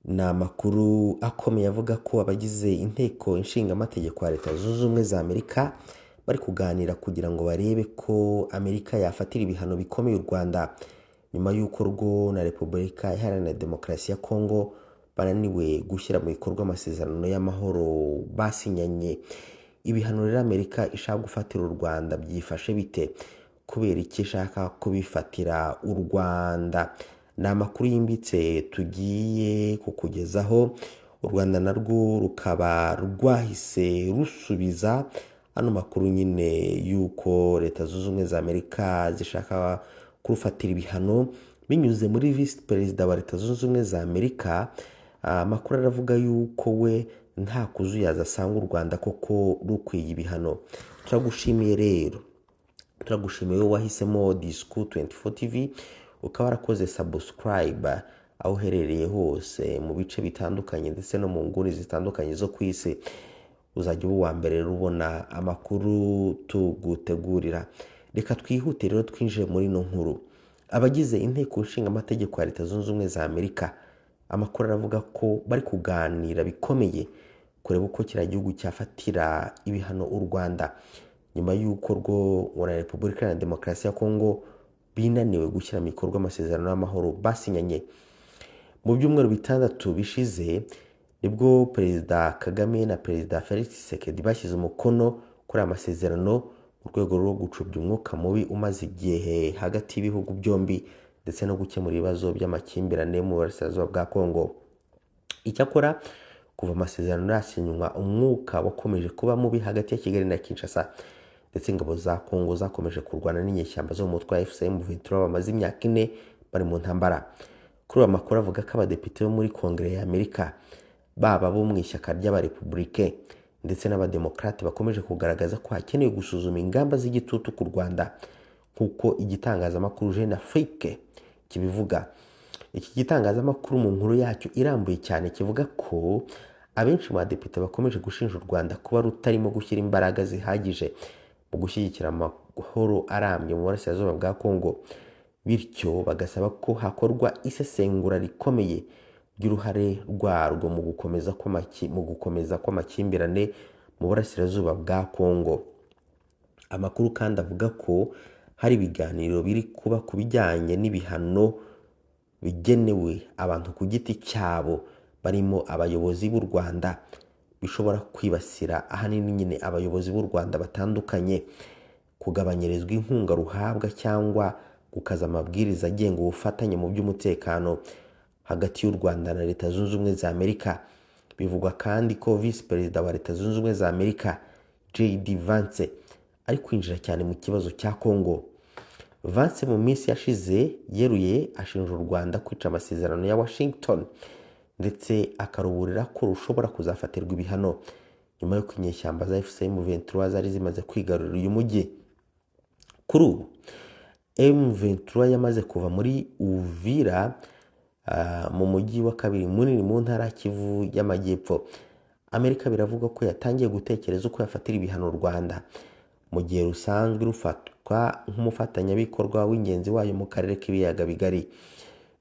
ni amakuru akomeye avuga ko abagize inteko ishingamategeko ya Leta Zunze Ubumwe za Amerika bari kuganira kugira ngo barebe ko Amerika yafatira ibihano bikomeye u Rwanda nyuma y'uko rwo na Repubulika Iharanira Demokarasi ya Kongo bananiwe gushyira mu bikorwa amasezerano y'amahoro basinyanye. Ibihano rero Amerika ishaka gufatira u Rwanda byifashe bite? Kubera iki ishaka kubifatira u Rwanda? Ni amakuru yimbitse tugiye kukugezaho. U Rwanda narwo rukaba rwahise rusubiza ano makuru nyine y'uko Leta Zunze Ubumwe za Amerika zishaka kurufatira ibihano binyuze muri Vice Perezida wa Leta Zunze Ubumwe za Amerika. Amakuru aravuga yuko we nta kuzuyaza asanga u Rwanda koko rukwiye ibihano. Turagushimiye rero, turagushimiye wahisemo Discours 24 TV, ukaba warakoze subscribe aho uherereye hose mu bice bitandukanye ndetse no mu nguni zitandukanye zo ku isi. Uzajya uba uwa mbere rubona amakuru tugutegurira. Reka twihute rero twinjire muri ino nkuru. Abagize inteko ishingamategeko ya Leta Zunze Ubumwe za Amerika, amakuru aravuga ko bari kuganira bikomeye kureba uko kiriya gihugu cyafatira ibihano u Rwanda nyuma y'uko rwo na Repubulika Iharanira Demokarasi ya Kongo binaniwe gushyira mu bikorwa amasezerano y'amahoro basinyanye. Mu byumweru bitandatu bishize nibwo Perezida Kagame na Perezida Felix Tshisekedi bashyize umukono kuri amasezerano mu rwego rwo gucubya umwuka mubi umaze igihe hagati y'ibihugu byombi ndetse no gukemura ibibazo by'amakimbirane mu burasirazuba bwa Kongo. Icyakora kuva amasezerano yasinywa, umwuka wakomeje kuba mubi hagati ya Kigali na Kinshasa, ndetse ingabo za Kongo zakomeje kurwana n'inyeshyamba zo mu mutwe wa FCM-23 bamaze imyaka 4 bari mu ntambara. Kuri uyu makuru avuga ko abadepite bo muri Kongere ya Amerika, baba bo mu ishyaka ry'abarepublike ndetse n'abademokrate, bakomeje kugaragaza ko hakenewe gusuzuma ingamba z'igitutu ku Rwanda kuko igitangazamakuru Jeune Afrique kibivuga. Iki gitangazamakuru mu nkuru yacyo irambuye cyane kivuga ko abenshi mu badepite bakomeje gushinja u Rwanda kuba rutarimo gushyira imbaraga zihagije mu gushyigikira amahoro arambye mu burasirazuba bwa Kongo, bityo bagasaba ko hakorwa isesengura rikomeye ry'uruhare rwarwo mu gukomeza kw'amakimbirane mu burasirazuba bwa Kongo. Amakuru kandi avuga ko hari ibiganiro biri kuba ku bijyanye n'ibihano bigenewe abantu ku giti cyabo barimo abayobozi b'u Rwanda, bishobora kwibasira ahanini nyine abayobozi b'u Rwanda batandukanye, kugabanyirizwa inkunga ruhabwa cyangwa gukaza amabwiriza agenga ubufatanye mu by'umutekano hagati y'u Rwanda na Leta Zunze Ubumwe za Amerika. Bivugwa kandi ko Vice Perezida wa Leta Zunze Ubumwe za Amerika JD Vance ari kwinjira cyane mu kibazo cya Kongo. Vance mu minsi yashize yeruye ashinja u Rwanda kwica amasezerano ya Washington ndetse akaruburira ko rushobora kuzafatirwa ibihano nyuma y'uko inyeshyamba za FCM-23 zari zimaze kwigarurira uyu mujyi. Kuri ubu M23 yamaze kuva muri Uvira, mu mujyi wa kabiri munini mu ntara Kivu y'Amajyepfo. Amerika biravuga ko yatangiye gutekereza uko yafatira ibihano u Rwanda mu gihe rusanzwe rufatwa nk'umufatanyabikorwa w'ingenzi wayo mu karere k'ibiyaga bigari.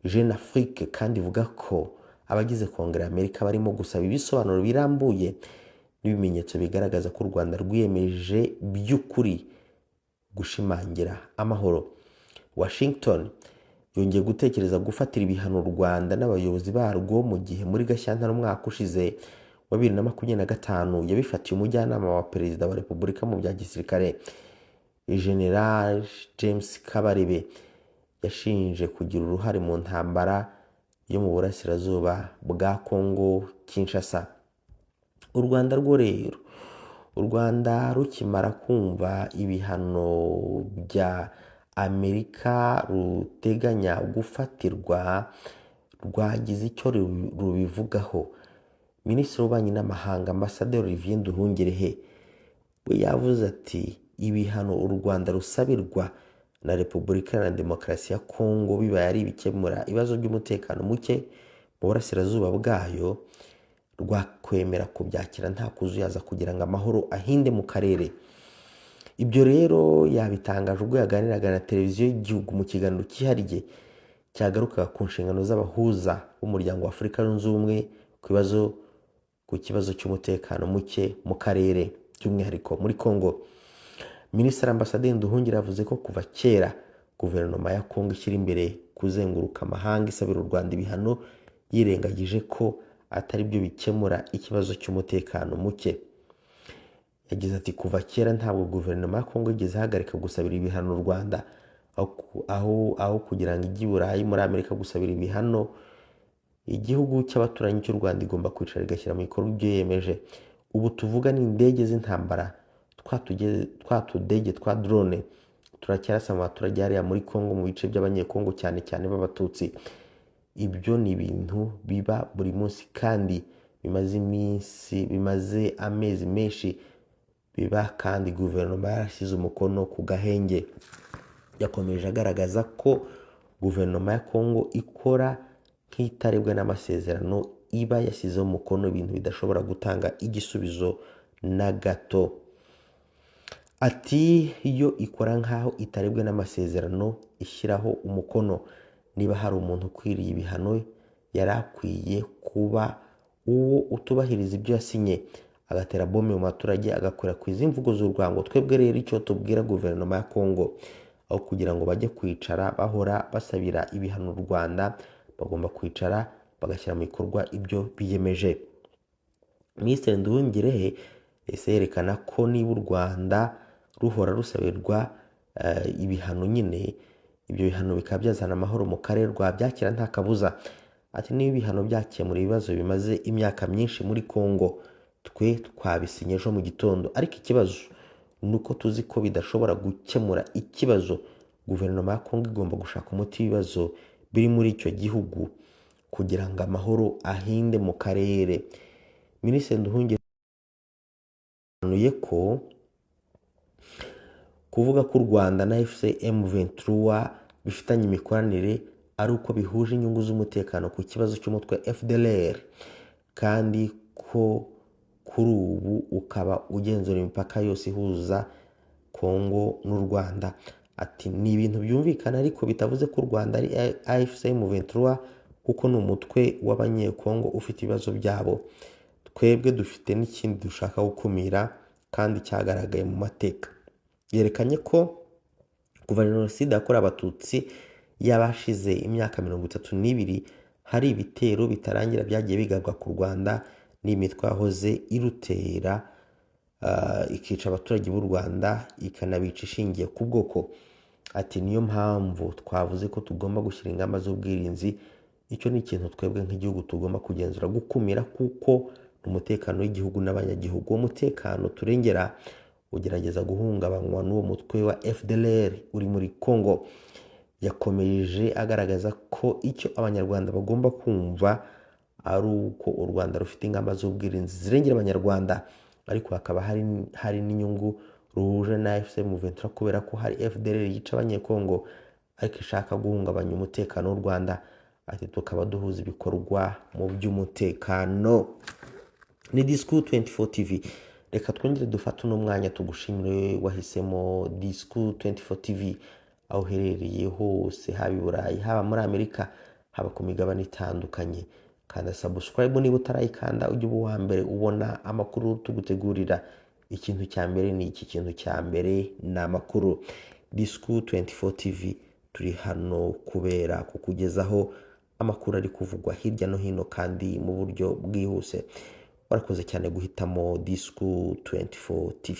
Jeune Afrique kandi ivuga ko abagize Kongere ya Amerika barimo gusaba ibisobanuro birambuye n'ibimenyetso bigaragaza ko u Rwanda rwiyemeje by'ukuri gushimangira amahoro. Washington yongeye gutekereza gufatira ibihano u Rwanda n'abayobozi barwo mu gihe muri Gashyantare umwaka ushize wa 2025 yabifatiye umujyanama wa Perezida wa Repubulika mu bya gisirikare General James Kabarebe yashinje kugira uruhare mu ntambara yo mu burasirazuba bwa Kongo Kinshasa. U Rwanda rwo rero, u Rwanda rukimara kumva ibihano bya Amerika ruteganya gufatirwa, rwagize icyo rubivugaho. Minisitiri w'Ububanyi n'Amahanga Ambasaderi Olivier Nduhungirehe we yavuze ati ibihano u Rwanda rusabirwa na Repubulika Iharanira Demokarasi ya Kongo bibaye ari ibikemura ibibazo by'umutekano muke mu burasirazuba bwayo, rwakwemera kubyakira nta kuzuyaza kugira ngo amahoro ahinde mu karere. Ibyo rero yabitangaje ubwo yaganiraga na televiziyo y'igihugu mu kiganiro cyihariye cyagarukaga ku nshingano z'abahuza b'umuryango wa Afurika yunze ubumwe ku kibazo cy'umutekano muke mu karere by'umwihariko muri Kongo. Minisitiri Ambasaderi Nduhungira yavuze ko kuva kera guverinoma ya Kongo ishyira imbere kuzenguruka amahanga isabira u Rwanda ibihano, yirengagije ko atari byo bikemura ikibazo cy'umutekano muke. Yagize ati kuva kera ntabwo guverinoma ya Kongo igeze ihagarika gusabira ibihano u Rwanda, aho kugira ngo ijye i Burayi muri Amerika gusabira ibihano igihugu cy'abaturanyi cy'u Rwanda igomba kwicara igashyira mu bikorwa ibyo yemeje. Ubu tuvuga ni indege z'intambara, twa tudege twa drone turacyarasa mu baturage hariya muri Kongo mu bice by'abanyekongo cyane cyane b'abatutsi. Ibyo ni ibintu biba buri munsi kandi bimaze amezi menshi biba, kandi guverinoma yarashyize umukono ku gahenge. Yakomeje agaragaza ko guverinoma ya Kongo ikora nk'itarebwa n'amasezerano iba yashyizeho umukono, ibintu bidashobora gutanga igisubizo na gato. Ati iyo ikora nk'aho itarebwa n'amasezerano ishyiraho umukono, niba hari umuntu ukwiriye ibihano yari akwiye kuba uwo utubahiriza ibyo yasinye, agatera bombe mu baturage, agakwirakwiza imvugo z'urwango. Twebwe rero icyo tubwira guverinoma ya Kongo, aho kugira ngo bajye kwicara bahora basabira ibihano u Rwanda, bagomba kwicara bagashyira mu bikorwa ibyo biyemeje. Minisitiri Nduhungirehe ese yerekana ko niba u Rwanda ruhora rusabirwa ibihano, nyine ibyo bihano bikaba byazana amahoro mu karere rwabyakira nta kabuza. Ati niba ibihano byakemura ibibazo bimaze imyaka myinshi muri Kongo, twe twabisinye ejo mu gitondo, ariko ikibazo ni uko tuzi ko bidashobora gukemura ikibazo. Guverinoma ya Kongo igomba gushaka umuti w'ibibazo biri muri icyo gihugu kugira ngo amahoro ahinde mu karere. Minisitiri Nduhungira yasobanuye ko kuvuga ko u Rwanda na M23 bifitanye imikoranire ari uko bihuje inyungu z'umutekano ku kibazo cy'umutwe FDLR, kandi ko kuri ubu ukaba ugenzura imipaka yose ihuza Kongo n'u Rwanda. Ati ni ibintu byumvikana ariko bitavuze ko u Rwanda ari M23 kuko ni umutwe w'abanyekongo ufite ibibazo byabo. Twebwe dufite n'ikindi dushaka gukumira kandi cyagaragaye mu mateka. Yerekanye ko kuva Jenoside yakorewe Abatutsi yabashize imyaka 32 hari ibitero bitarangira byagiye bigabwa ku Rwanda n'imitwe yahoze irutera ikica abaturage b'u Rwanda ikanabica ishingiye ku bwoko. Ati niyo mpamvu twavuze ko tugomba gushyira ingamba z'ubwirinzi. Icyo ni ikintu twebwe nk'igihugu tugomba kugenzura, gukumira, kuko umutekano w'igihugu n'abanyagihugu, uwo mutekano turengera ugerageza guhungabanywa n'uwo mutwe wa FDLR uri muri Kongo. Yakomeje agaragaza ko icyo abanyarwanda bagomba kumva ari uko u Rwanda rufite ingamba z'ubwirinzi zirengera abanyarwanda, ariko hakaba hari n'inyungu ruhuje na M23 kubera ko hari FDLR yica abanyekongo ariko ishaka guhungabanya umutekano w'u Rwanda. Ati tukaba duhuza ibikorwa mu by'umutekano. Ni Discours 24 TV. Reka twongere dufate uno mwanya tugushimire wahisemo Discours 24 TV aho uherereye hose, haba i Burayi, haba muri Amerika, haba ku migabane itandukanye. Kanda subscribe niba utarayikanda ujye uba uwa mbere ubona amakuru tugutegurira. Ikintu cya mbere ni amakuru. Discours 24 TV turi hano kubera kukugezaho amakuru ari kuvugwa hirya no hino kandi mu buryo bwihuse. Warakoze cyane guhitamo Discours 24 TV.